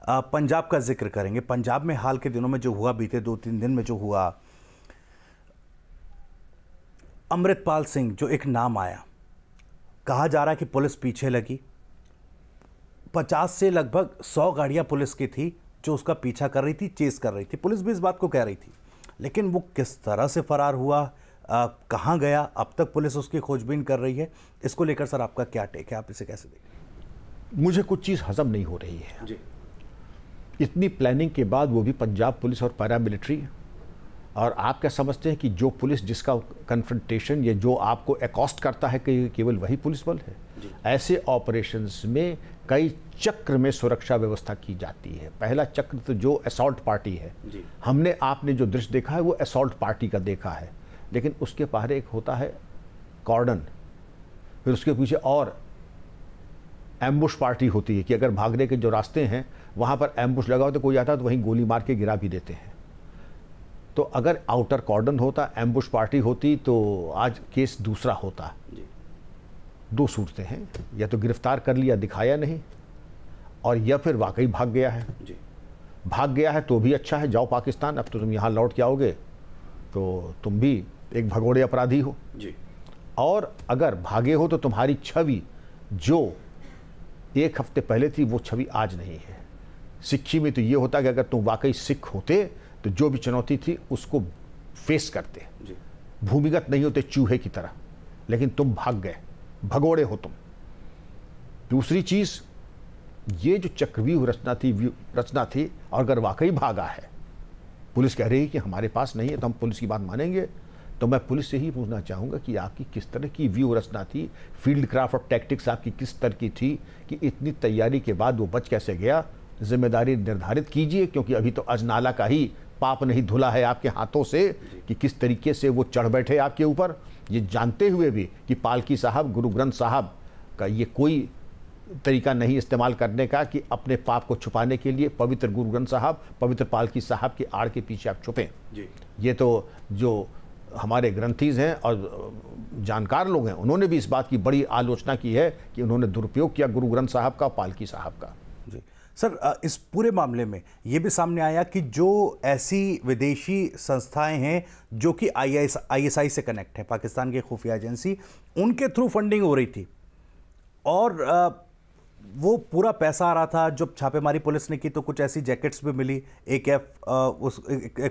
पंजाब का जिक्र करेंगे। पंजाब में हाल के दिनों में जो हुआ, बीते 2-3 दिन में जो हुआ, अमृतपाल सिंह जो एक नाम आया, कहा जा रहा है कि पुलिस पीछे लगी। 50 से लगभग 100 गाड़ियां पुलिस की थी जो उसका पीछा कर रही थी, चेस कर रही थी। पुलिस भी इस बात को कह रही थी, लेकिन वो किस तरह से फरार हुआ, कहाँ गया, अब तक पुलिस उसकी खोजबीन कर रही है। इसको लेकर सर आपका क्या टेक है, आप इसे कैसे देखें? मुझे कुछ चीज़ हजम नहीं हो रही है जी। इतनी प्लानिंग के बाद, वो भी पंजाब पुलिस और पैरामिलिट्री। और आप क्या समझते हैं कि जो पुलिस, जिसका कन्फ्रंटेशन या जो आपको एकॉस्ट करता है, कि केवल वही पुलिस बल है? ऐसे ऑपरेशंस में कई चक्र में सुरक्षा व्यवस्था की जाती है। पहला चक्र तो जो असॉल्ट पार्टी है, हमने आपने जो दृश्य देखा है वो असॉल्ट पार्टी का देखा है, लेकिन उसके पहले एक होता है कॉर्डन, फिर उसके पीछे और एम्बुश पार्टी होती है कि अगर भागने के जो रास्ते हैं वहाँ पर एम्बुश लगा हो तो कोई आता है तो वहीं गोली मार के गिरा भी देते हैं। तो अगर आउटर कॉर्डन होता, एम्बुश पार्टी होती, तो आज केस दूसरा होता। दो सूरतें हैं, या तो गिरफ्तार कर लिया, दिखाया नहीं, और या फिर वाकई भाग गया है। भाग गया है तो भी अच्छा है, जाओ पाकिस्तान, अब तो तुम यहाँ लौट के आओगे तो तुम भी एक भगोड़े अपराधी हो। और अगर भागे हो तो तुम्हारी छवि जो एक हफ्ते पहले थी वो छवि आज नहीं है। सिक्खी में तो ये होता कि अगर तुम वाकई सिख होते तो जो भी चुनौती थी उसको फेस करते, भूमिगत नहीं होते चूहे की तरह, लेकिन तुम भाग गए, भगोड़े हो तुम। दूसरी चीज, ये जो चक्रव्यूह रचना थी, और अगर वाकई भागा है, पुलिस कह रही है कि हमारे पास नहीं है, तो हम पुलिस की बात मानेंगे। तो मैं पुलिस से ही पूछना चाहूँगा कि आपकी किस तरह की व्यू रचना थी, फील्ड क्राफ्ट और टैक्टिक्स आपकी किस तरह की थी कि इतनी तैयारी के बाद वो बच कैसे गया? जिम्मेदारी निर्धारित कीजिए, क्योंकि अभी तो अजनाला का ही पाप नहीं धुला है आपके हाथों से कि किस तरीके से वो चढ़ बैठे आपके ऊपर, ये जानते हुए भी कि पालकी साहब, गुरु ग्रंथ साहब का ये कोई तरीका नहीं इस्तेमाल करने का कि अपने पाप को छुपाने के लिए पवित्र गुरु ग्रंथ साहब, पवित्र पालकी साहब की आड़ के पीछे आप छुपें। ये तो जो हमारे ग्रंथीज हैं और जानकार लोग हैं, उन्होंने भी इस बात की बड़ी आलोचना की है कि उन्होंने दुरुपयोग किया गुरु ग्रंथ साहब का, पालकी साहब का। जी सर, इस पूरे मामले में ये भी सामने आया कि जो ऐसी विदेशी संस्थाएं हैं जो कि आईएसआई से कनेक्ट है, पाकिस्तान की खुफिया एजेंसी, उनके थ्रू फंडिंग हो रही थी, और वो पूरा पैसा आ रहा था। जब छापेमारी पुलिस ने की तो कुछ ऐसी जैकेट्स भी मिली, एक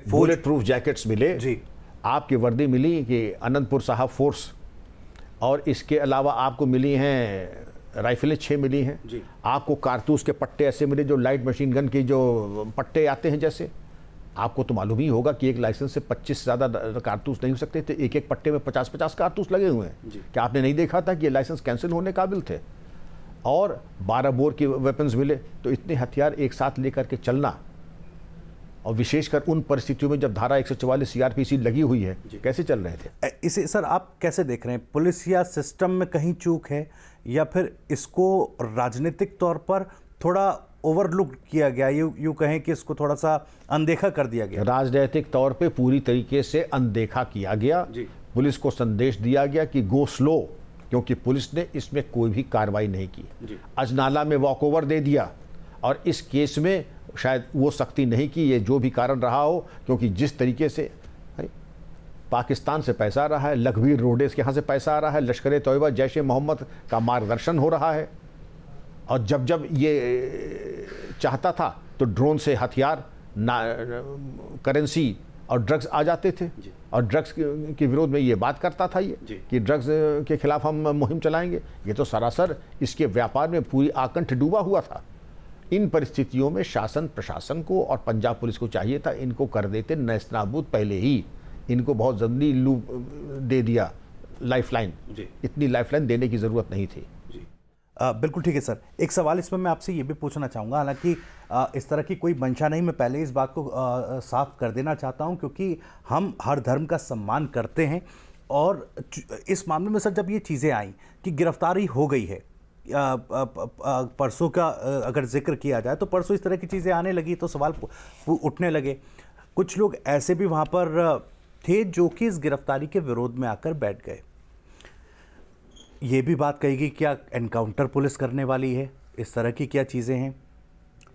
बुलेट प्रूफ जैकेट्स मिले जी, आपकी वर्दी मिली कि अनंतपुर साहब फोर्स, और इसके अलावा आपको मिली हैं राइफलें 6 मिली हैं। आपको कारतूस के पट्टे ऐसे मिले जो लाइट मशीन गन के जो पट्टे आते हैं, जैसे आपको तो मालूम ही होगा कि एक लाइसेंस से 25 से ज़्यादा कारतूस नहीं हो सकते थे, एक एक पट्टे में 50-50 कारतूस लगे हुए हैं। क्या आपने नहीं देखा था कि ये लाइसेंस कैंसिल होने काबिल थे? और 12 बोर के वेपन्स मिले। तो इतने हथियार एक साथ लेकर के चलना, और विशेषकर उन परिस्थितियों में जब धारा 144 सीआरपीसी लगी हुई है, कैसे चल रहे थे? इसे सर आप कैसे देख रहे हैं? पुलिस या सिस्टम में कहीं चूक है, या फिर इसको राजनीतिक तौर पर थोड़ा ओवरलुक किया गया, यूँ कहें कि इसको थोड़ा सा अनदेखा कर दिया गया? राजनीतिक तौर पे पूरी तरीके से अनदेखा किया गया। पुलिस को संदेश दिया गया कि गो स्लो, क्योंकि पुलिस ने इसमें कोई भी कार्रवाई नहीं की। अजनाला में वॉकओवर दे दिया, और इस केस में शायद वो सख्ती नहीं की, ये जो भी कारण रहा हो, क्योंकि जिस तरीके से पाकिस्तान से पैसा आ रहा है, लखबीर रोडेस के यहाँ से पैसा आ रहा है, लश्कर तोयबा, जैश ए मोहम्मद का मार्गदर्शन हो रहा है, और जब जब ये चाहता था तो ड्रोन से हथियार, करेंसी और ड्रग्स आ जाते थे, और ड्रग्स के विरोध में ये बात करता था ये कि ड्रग्स के खिलाफ हम मुहिम चलाएंगे। ये तो सरासर इसके व्यापार में पूरी आकंठ डूबा हुआ था। इन परिस्थितियों में शासन प्रशासन को और पंजाब पुलिस को चाहिए था इनको कर देते नेस्तनाबूद पहले ही, इनको बहुत जल्दी लूप दे दिया, लाइफलाइन। इतनी लाइफलाइन देने की ज़रूरत नहीं थी। बिल्कुल ठीक है सर। एक सवाल इसमें मैं आपसे ये भी पूछना चाहूँगा, हालांकि इस तरह की कोई मंशा नहीं, मैं पहले इस बात को साफ कर देना चाहता हूँ, क्योंकि हम हर धर्म का सम्मान करते हैं। और इस मामले में सर जब ये चीज़ें आई कि गिरफ्तारी हो गई है, परसों का अगर जिक्र किया जाए तो परसों इस तरह की चीज़ें आने लगी तो सवाल उठने लगे। कुछ लोग ऐसे भी वहाँ पर थे जो कि इस गिरफ्तारी के विरोध में आकर बैठ गए। ये भी बात कही गई क्या एनकाउंटर पुलिस करने वाली है, इस तरह की क्या चीज़ें हैं?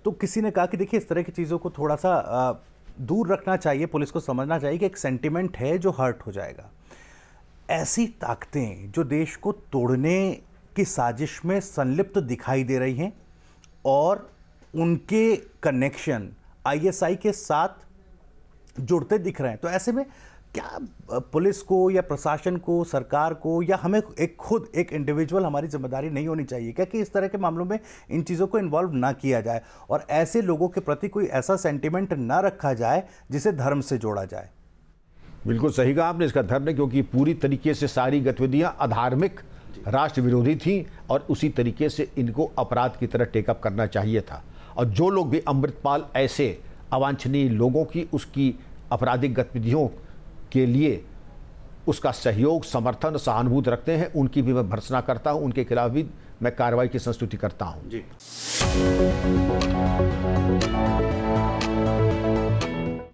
तो किसी ने कहा कि देखिए इस तरह की चीज़ों को थोड़ा सा दूर रखना चाहिए, पुलिस को समझना चाहिए कि एक सेंटिमेंट है जो हर्ट हो जाएगा। ऐसी ताकतें जो देश को तोड़ने की साजिश में संलिप्त दिखाई दे रही हैं और उनके कनेक्शन आईएसआई के साथ जुड़ते दिख रहे हैं, तो ऐसे में क्या पुलिस को या प्रशासन को, सरकार को, या हमें खुद एक इंडिविजुअल हमारी जिम्मेदारी नहीं होनी चाहिए क्या कि इस तरह के मामलों में इन चीज़ों को इन्वॉल्व ना किया जाए और ऐसे लोगों के प्रति कोई ऐसा सेंटिमेंट ना रखा जाए जिसे धर्म से जोड़ा जाए? बिल्कुल सही कहा आपने, इसका धर्म है, क्योंकि पूरी तरीके से सारी गतिविधियां अधार्मिक, राष्ट्र विरोधी थी और उसी तरीके से इनको अपराध की तरह टेकअप करना चाहिए था। और जो लोग भी अमृतपाल ऐसे अवांछनीय लोगों की, उसकी आपराधिक गतिविधियों के लिए उसका सहयोग, समर्थन, सहानुभूति रखते हैं, उनकी भी मैं भर्त्सना करता हूं, उनके खिलाफ भी मैं कार्रवाई की संस्तुति करता हूं। जी।